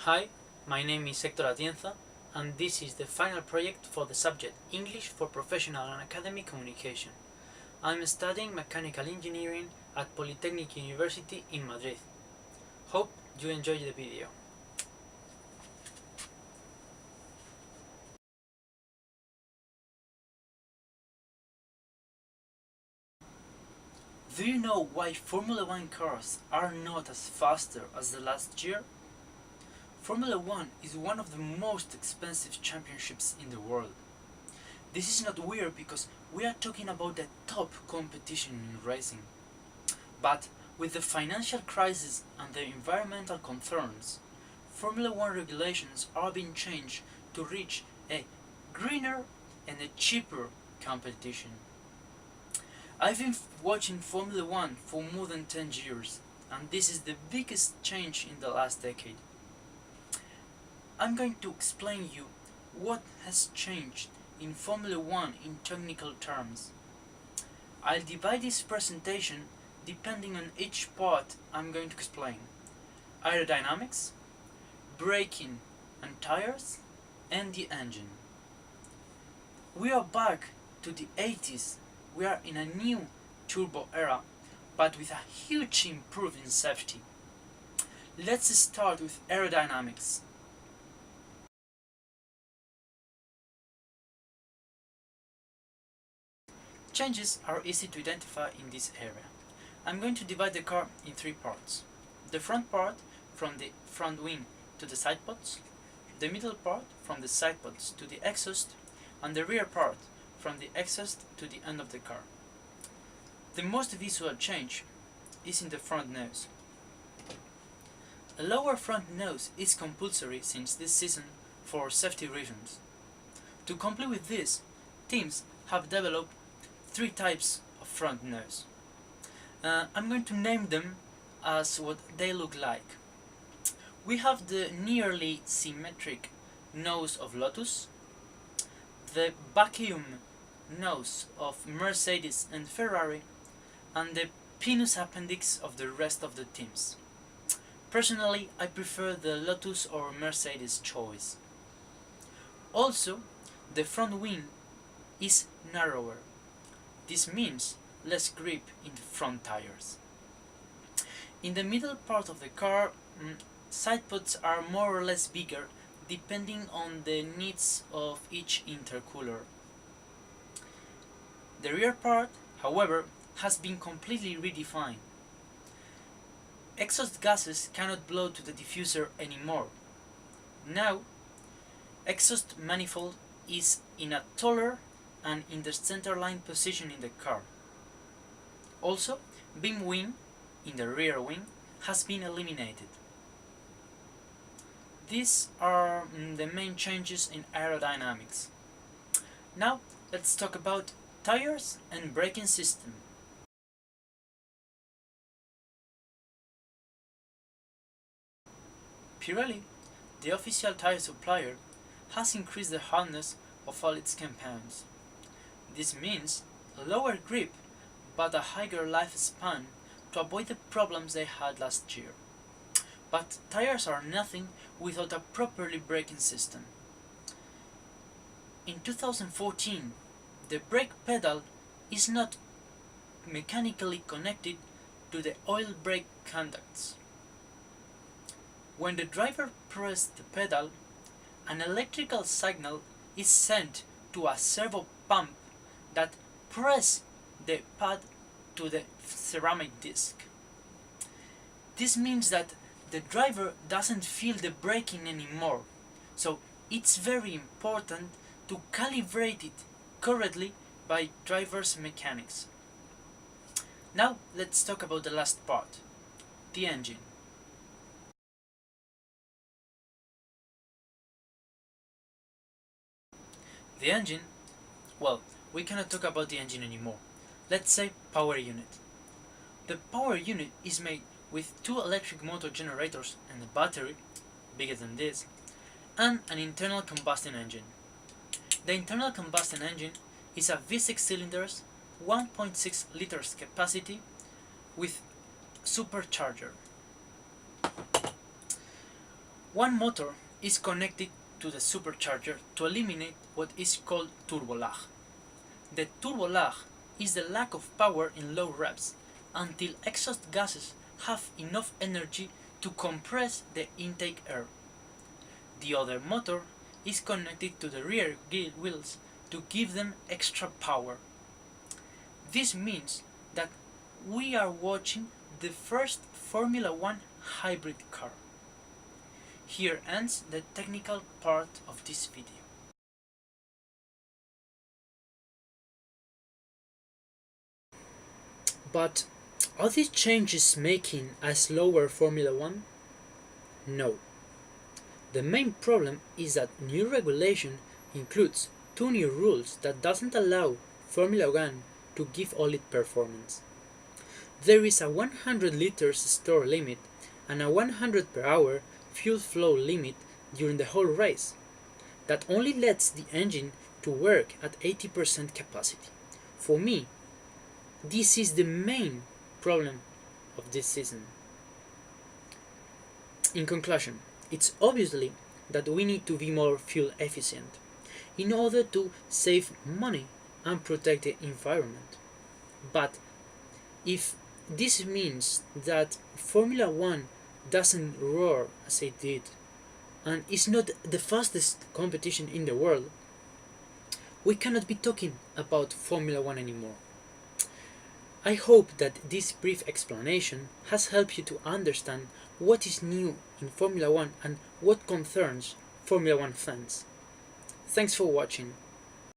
Hi, my name is Héctor Atienza, and this is the final project for the subject English for Professional and Academic Communication. I'm studying Mechanical Engineering at Polytechnic University in Madrid. Hope you enjoy the video. Do you know why Formula 1 cars are not as faster as the last year? Formula 1 is one of the most expensive championships in the world. This is not weird because we are talking about the top competition in racing. But with the financial crisis and the environmental concerns, Formula 1 regulations are being changed to reach a greener and a cheaper competition. I've been watching Formula 1 for more than 10 years, and this is the biggest change in the last decade. I'm going to explain you what has changed in Formula 1 in technical terms. I'll divide this presentation depending on each part I'm going to explain: aerodynamics, braking and tires, and the engine. We are back to the 80s. We are in a new turbo era, but with a huge improvement in safety. Let's start with aerodynamics. Changes are easy to identify in this area. I'm going to divide the car in three parts: the front part from the front wing to the side pods, the middle part from the side pods to the exhaust, and the rear part from the exhaust to the end of the car. The most visual change is in the front nose. A lower front nose is compulsory since this season for safety reasons. To complete with this, teams have developed three types of front nose. I'm going to name them as what they look like. We have the nearly symmetric nose of Lotus, the vacuum nose of Mercedes and Ferrari, and the penis appendix of the rest of the teams. Personally, I prefer the Lotus or Mercedes choice. Also, the front wing is narrower. This means less grip in the front tires. In the middle part of the car, side pods are more or less bigger depending on the needs of each intercooler. The rear part, however, has been completely redefined. Exhaust gases cannot blow to the diffuser anymore. Now, exhaust manifold is in a taller and in the centerline position in the car. Also, beam wing in the rear wing has been eliminated. These are the main changes in aerodynamics. Now, let's talk about tires and braking system. Pirelli, the official tire supplier, has increased the hardness of all its compounds. This means a lower grip but a higher lifespan to avoid the problems they had last year. But tires are nothing without a properly braking system. In 2014, the brake pedal is not mechanically connected to the oil brake conducts. When the driver presses the pedal, an electrical signal is sent to a servo pump that presses the pad to the ceramic disc. This means that the driver doesn't feel the braking anymore, so it's very important to calibrate it correctly by driver's mechanics. Now let's talk about the last part, the engine. The engine, well, we cannot talk about the engine anymore. Let's say power unit. The power unit is made with two electric motor generators and a battery, bigger than this, and an internal combustion engine. The internal combustion engine is a V6 cylinders, 1.6 liters capacity with supercharger. One motor is connected to the supercharger to eliminate what is called turbo lag. The turbo lag is the lack of power in low revs until exhaust gases have enough energy to compress the intake air. The other motor is connected to the rear wheels to give them extra power. This means that we are watching the first Formula One hybrid car. Here ends the technical part of this video. But are these changes making a slower Formula One? No. The main problem is that new regulation includes two new rules that doesn't allow Formula One to give all its performance. There is a 100 liters store limit and a 100 per hour fuel flow limit during the whole race that only lets the engine to work at 80% capacity. For me, this is the main problem of this season. In conclusion, it's obviously that we need to be more fuel efficient in order to save money and protect the environment. But if this means that Formula One doesn't roar as it did and is not the fastest competition in the world, we cannot be talking about Formula One anymore. I hope that this brief explanation has helped you to understand what is new in Formula One and what concerns Formula One fans. Thanks for watching.